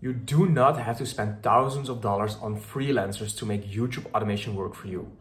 You do not have to spend thousands of dollars on freelancers to make YouTube automation work for you.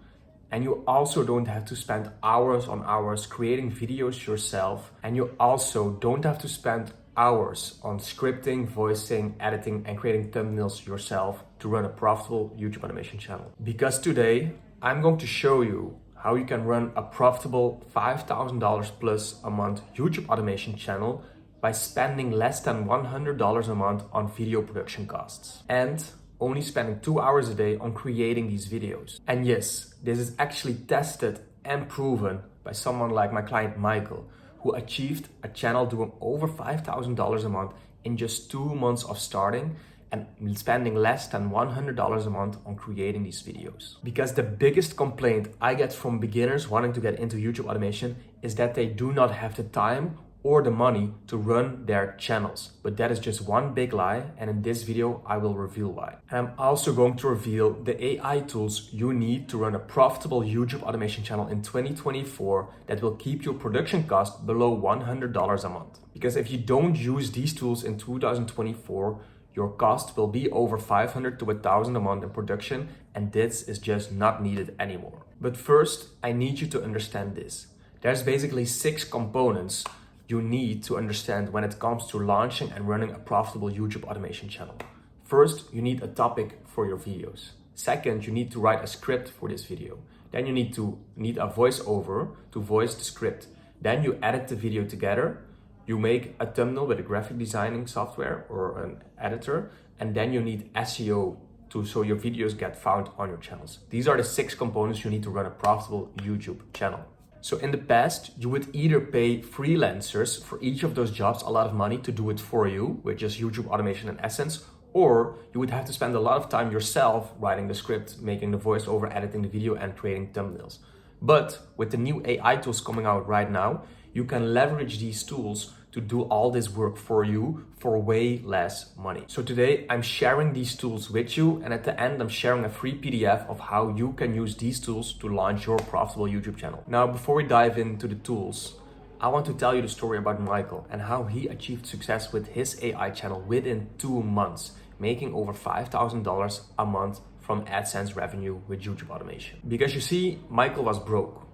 And you also don't have to spend hours on hours creating videos yourself. And you also don't have to spend hours on scripting, voicing, editing, and creating thumbnails yourself to run a profitable YouTube automation channel. Because today, I'm going to show you how you can run a profitable $5,000 plus a month YouTube automation channel by spending less than $100 a month on video production costs and only spending 2 hours a day on creating these videos. And yes, this is actually tested and proven by someone like my client Maykol, who achieved a channel doing over $5,000 a month in just 2 months of starting and spending less than $100 a month on creating these videos. Because the biggest complaint I get from beginners wanting to get into YouTube automation is that they do not have the time or the money to run their channels. But that is just one big lie, and in this video I will reveal why. And I'm also going to reveal the AI tools you need to run a profitable YouTube automation channel in 2024 that will keep your production cost below $100 a month. Because if you don't use these tools in 2024, your cost will be over $500 to $1,000 a month in production, and this is just not needed anymore. But first, I need you to understand this. There's basically 6 components you need to understand when it comes to launching and running a profitable YouTube automation channel. First, you need a topic for your videos. Second, you need to write a script for this video. Then you need a voiceover to voice the script. Then you edit the video together. You make a thumbnail with a graphic designing software or an editor. And then you need SEO so your videos get found on your channels. These are the 6 components you need to run a profitable YouTube channel. So in the past, you would either pay freelancers for each of those jobs a lot of money to do it for you, which is YouTube automation in essence, or you would have to spend a lot of time yourself writing the script, making the voiceover, editing the video, and creating thumbnails. But with the new AI tools coming out right now, you can leverage these tools to do all this work for you for way less money. So today I'm sharing these tools with you, and at the end I'm sharing a free PDF of how you can use these tools to launch your profitable YouTube channel. Now, before we dive into the tools, I want to tell you the story about Maykol and how he achieved success with his AI channel within 2 months, making over $5,000 a month from AdSense revenue with YouTube automation. Because you see, Maykol was broke.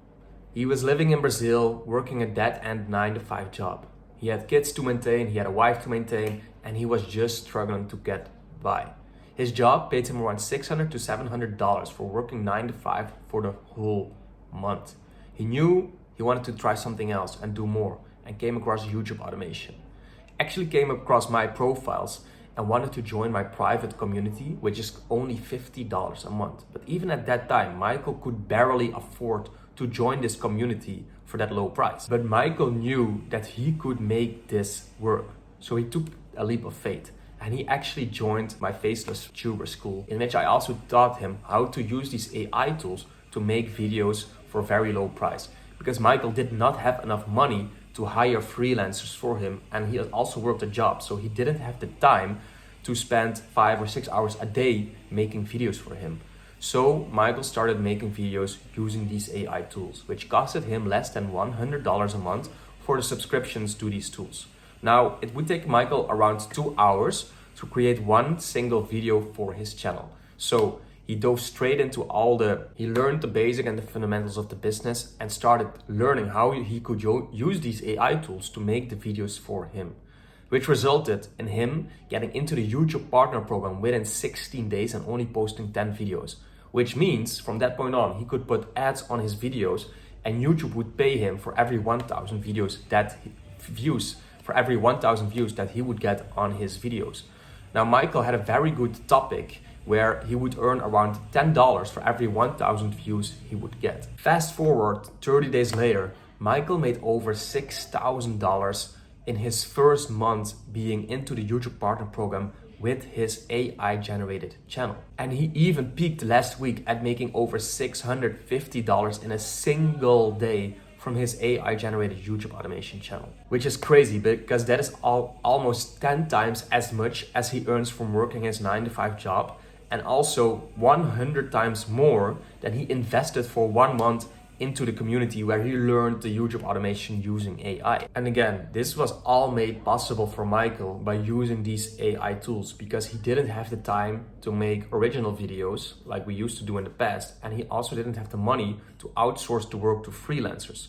He was living in Brazil, working a dead-end 9-to-5 job. He had kids to maintain, he had a wife to maintain, and he was just struggling to get by. His job paid him around $600 to $700 for working 9-to-5 for the whole month. He knew he wanted to try something else and do more, and came across YouTube automation. Actually came across my profiles and wanted to join my private community, which is only $50 a month. But even at that time, Maykol could barely afford to join this community for that low price. But Maykol knew that he could make this work. So he took a leap of faith and he actually joined my faceless tuber school, in which I also taught him how to use these AI tools to make videos for a very low price. Because Maykol did not have enough money to hire freelancers for him, and he also worked a job, so he didn't have the time to spend 5 or 6 hours a day making videos for him. So Maykol started making videos using these AI tools, which costed him less than $100 a month for the subscriptions to these tools. Now, it would take Maykol around 2 hours to create one single video for his channel. So he dove straight into he learned the basic and the fundamentals of the business and started learning how he could use these AI tools to make the videos for him, which resulted in him getting into the YouTube partner program within 16 days and only posting 10 videos. Which means from that point on, he could put ads on his videos and YouTube would pay him for every 1,000 views that he would get on his videos. Now, Maykol had a very good topic where he would earn around $10 for every 1,000 views he would get. Fast forward 30 days later, Maykol made over $6,000 in his first month being into the YouTube partner program with his AI generated channel. And he even peaked last week at making over $650 in a single day from his AI generated YouTube automation channel, which is crazy because that is almost 10 times as much as he earns from working his 9-to-5 job, and also 100 times more than he invested for 1 month into the community where he learned the YouTube automation using AI. And again, this was all made possible for Maykol by using these AI tools, because he didn't have the time to make original videos like we used to do in the past, and he also didn't have the money to outsource the work to freelancers.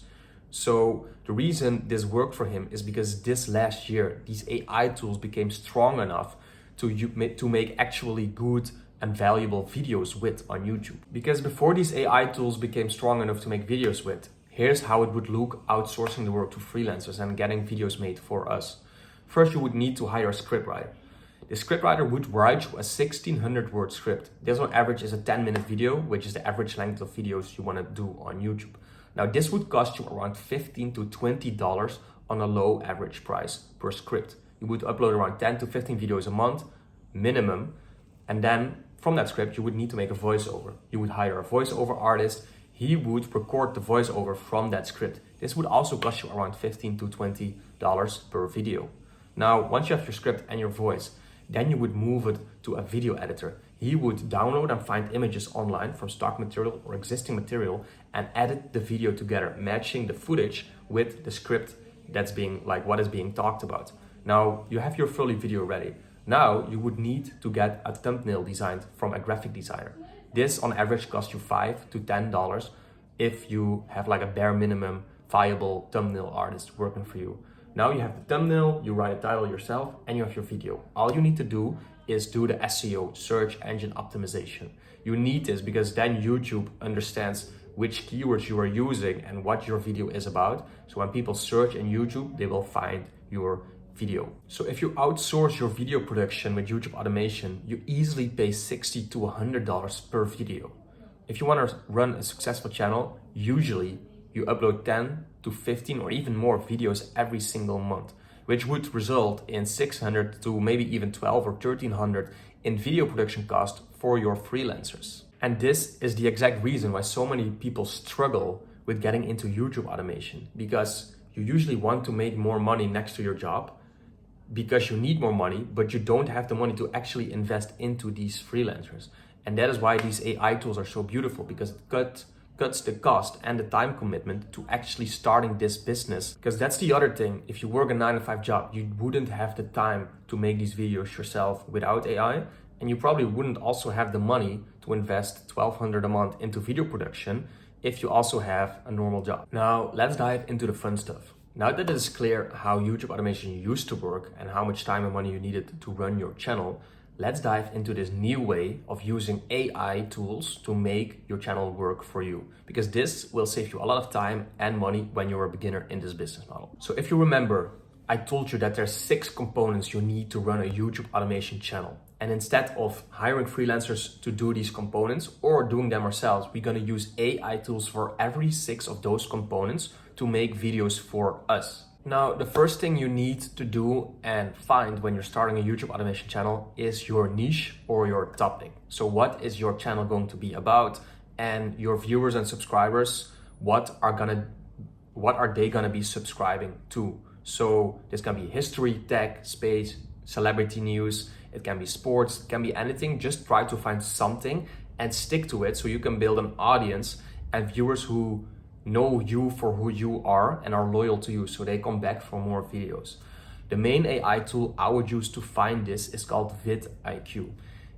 So the reason this worked for him is because this last year, these AI tools became strong enough to make actually good and valuable videos with on YouTube. Because before these AI tools became strong enough to make videos with, here's how it would look outsourcing the work to freelancers and getting videos made for us. First, you would need to hire a scriptwriter. The scriptwriter would write you a 1600 word script. This on average is a 10-minute video, which is the average length of videos you want to do on YouTube. Now this would cost you around $15 to $20 on a low average price per script. You would upload around 10 to 15 videos a month, minimum, and then from that script, you would need to make a voiceover. You would hire a voiceover artist. He would record the voiceover from that script. This would also cost you around $15 to $20 per video. Now, once you have your script and your voice, then you would move it to a video editor. He would download and find images online from stock material or existing material and edit the video together, matching the footage with the script that's being, like what is being talked about. Now, you have your fully video ready. Now you would need to get a thumbnail designed from a graphic designer. This on average costs you $5 to $10 if you have like a bare minimum viable thumbnail artist working for you. Now you have the thumbnail, you write a title yourself, and you have your video. All you need to do is do the SEO, search engine optimization. You need this because then YouTube understands which keywords you are using and what your video is about. So when people search in YouTube, they will find your video. So if you outsource your video production with YouTube automation, you easily pay $60 to $100 per video. If you want to run a successful channel, usually you upload 10 to 15 or even more videos every single month, which would result in $600 to maybe even $1,200 or $1,300 in video production cost for your freelancers. And this is the exact reason why so many people struggle with getting into YouTube automation, because you usually want to make more money next to your job, because you need more money, but you don't have the money to actually invest into these freelancers. And that is why these AI tools are so beautiful, because it cuts the cost and the time commitment to actually starting this business. Because that's the other thing. If you work a 9-to-5 job, you wouldn't have the time to make these videos yourself without AI. And you probably wouldn't also have the money to invest $1,200 a month into video production if you also have a normal job. Now, let's dive into the fun stuff. Now that it is clear how YouTube automation used to work and how much time and money you needed to run your channel, let's dive into this new way of using AI tools to make your channel work for you. Because this will save you a lot of time and money when you're a beginner in this business model. So if you remember, I told you that there's 6 components you need to run a YouTube automation channel. And instead of hiring freelancers to do these components or doing them ourselves, we're gonna use AI tools for every 6 of those components to make videos for us. Now, the first thing you need to do and find when you're starting a YouTube automation channel is your niche or your topic. So what is your channel going to be about? And your viewers and subscribers, what are they gonna be subscribing to? So this can be history, tech, space, celebrity news, it can be sports, it can be anything. Just try to find something and stick to it so you can build an audience and viewers who know you for who you are and are loyal to you, so they come back for more videos. The main AI tool I would use to find this is called vidIQ.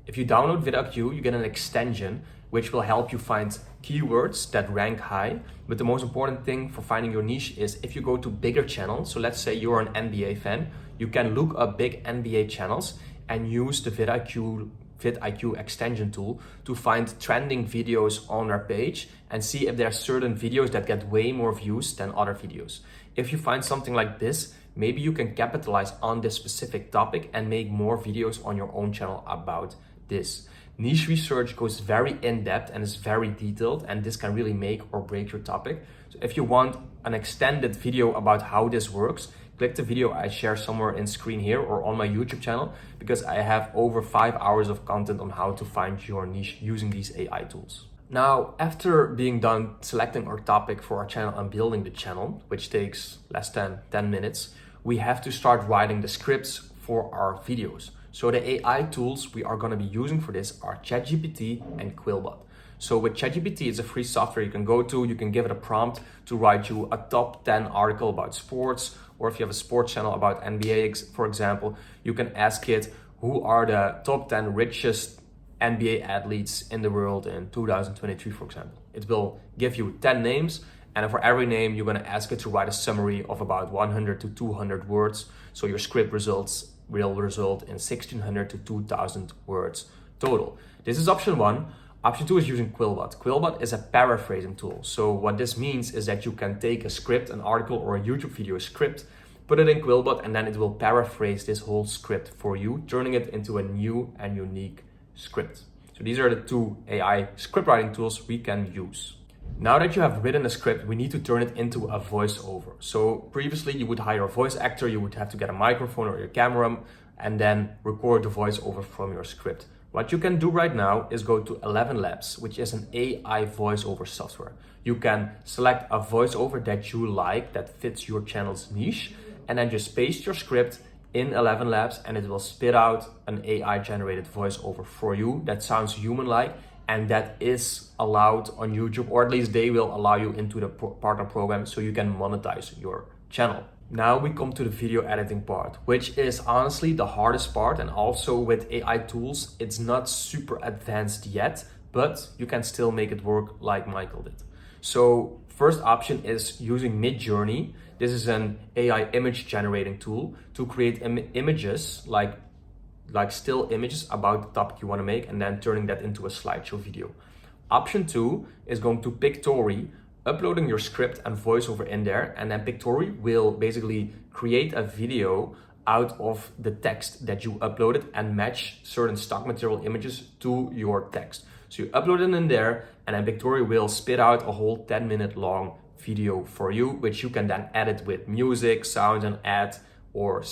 If you download vidIQ, you get an extension which will help you find keywords that rank high. But the most important thing for finding your niche is if you go to bigger channels, so let's say you're an NBA fan, you can look up big NBA channels and use the vidIQ extension tool to find trending videos on our page and see if there are certain videos that get way more views than other videos. If you find something like this, maybe you can capitalize on this specific topic and make more videos on your own channel about this. Niche research goes very in-depth and is very detailed, and this can really make or break your topic. So if you want an extended video about how this works, click the video I share somewhere in screen here or on my YouTube channel, because I have over 5 hours of content on how to find your niche using these AI tools. Now, after being done selecting our topic for our channel and building the channel, which takes less than 10 minutes, we have to start writing the scripts for our videos. So the AI tools we are going to be using for this are ChatGPT and Quillbot. So with ChatGPT, it's a free software you can go to. You can give it a prompt to write you a top 10 article about sports, or if you have a sports channel about NBA, for example, you can ask it, who are the top 10 richest NBA athletes in the world in 2023, for example. It will give you 10 names, and for every name, you're gonna ask it to write a summary of about 100 to 200 words. So your script will result in 1,600 to 2,000 words total. This is option one. Option two is using Quillbot. Quillbot is a paraphrasing tool. So what this means is that you can take a script, an article, or a YouTube video script, put it in Quillbot, and then it will paraphrase this whole script for you, turning it into a new and unique script. So these are the two AI script writing tools we can use. Now that you have written a script, we need to turn it into a voiceover. So previously you would hire a voice actor, you would have to get a microphone or your camera and then record the voiceover from your script. What you can do right now is go to 11 Labs, which is an AI voiceover software. You can select a voiceover that you like, that fits your channel's niche, and then just paste your script in 11 Labs and it will spit out an AI generated voiceover for you that sounds human-like, and that is allowed on YouTube, or at least they will allow you into the partner program so you can monetize your channel. Now we come to the video editing part, which is honestly the hardest part, and also with AI tools, it's not super advanced yet, but you can still make it work like Maykol did. So first option is using Midjourney. This is an AI image generating tool to create images like still images about the topic you want to make, and then turning that into a slideshow video. Option two is going to Pictory, uploading your script and voiceover in there, and then Pictory will basically create a video out of the text that you uploaded and match certain stock material images to your text. So you upload it in there, and then Pictory will spit out a whole 10-minute long video for you, which you can then edit with music, sound, and add or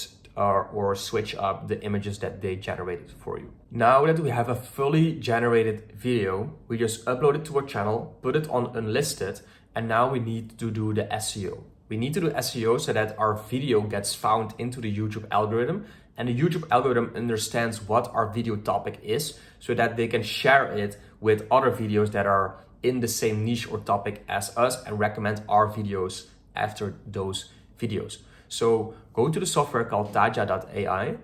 switch up the images that they generated for you. Now that we have a fully generated video, we just upload it to our channel, put it on unlisted, and now we need to do the SEO. We need to do SEO so that our video gets found into the YouTube algorithm, and the YouTube algorithm understands what our video topic is so that they can share it with other videos that are in the same niche or topic as us and recommend our videos after those videos. So go to the software called Taja.ai,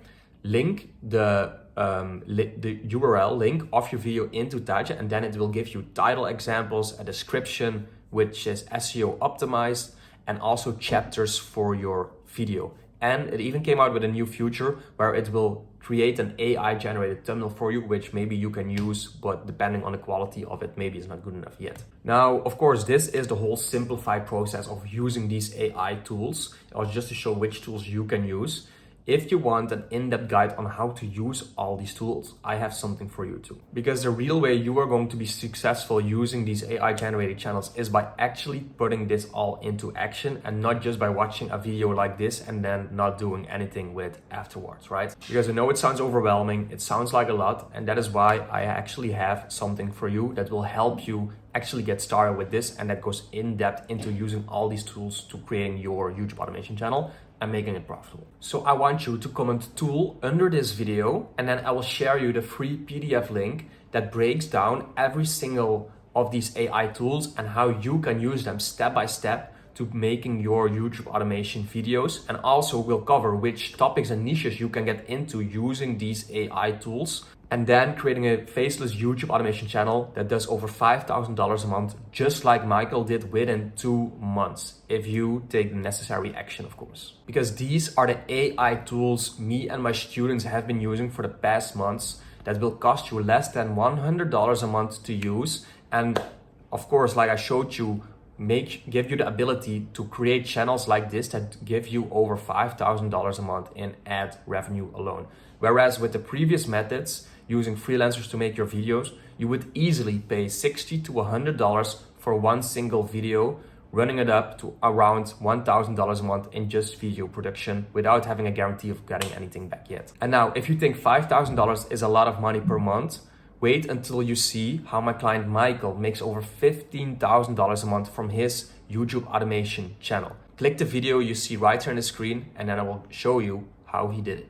link the URL link of your video into Taja, and then it will give you title examples, a description which is SEO optimized, and also chapters for your video. And it even came out with a new feature where it will create an AI generated thumbnail for you, which maybe you can use, but depending on the quality of it, maybe it's not good enough yet. Now, of course, this is the whole simplified process of using these AI tools. It was just to show which tools you can use. If you want an in-depth guide on how to use all these tools, I have something for you too. Because the real way you are going to be successful using these AI generated channels is by actually putting this all into action, and not just by watching a video like this and then not doing anything with it afterwards, right? Because I know it sounds overwhelming, it sounds like a lot, and that is why I actually have something for you that will help you actually get started with this, and that goes in depth into using all these tools to creating your YouTube automation channel and making it profitable. So I want you to comment tool under this video, and then I will share you the free PDF link that breaks down every single of these AI tools and how you can use them step by step to making your YouTube automation videos, and also will cover which topics and niches you can get into using these AI tools, and then creating a faceless YouTube automation channel that does over $5,000 a month, just like Maykol did within 2 months, if you take the necessary action, of course. Because these are the AI tools me and my students have been using for the past months that will cost you less than $100 a month to use. And of course, like I showed you, give you the ability to create channels like this that give you over $5,000 a month in ad revenue alone. Whereas with the previous methods, using freelancers to make your videos, you would easily pay $60 to $100 for one single video, running it up to around $1,000 a month in just video production without having a guarantee of getting anything back yet. And now, if you think $5,000 is a lot of money per month, wait until you see how my client Maykol makes over $15,000 a month from his YouTube automation channel. Click the video you see right here on the screen, and then I will show you how he did it.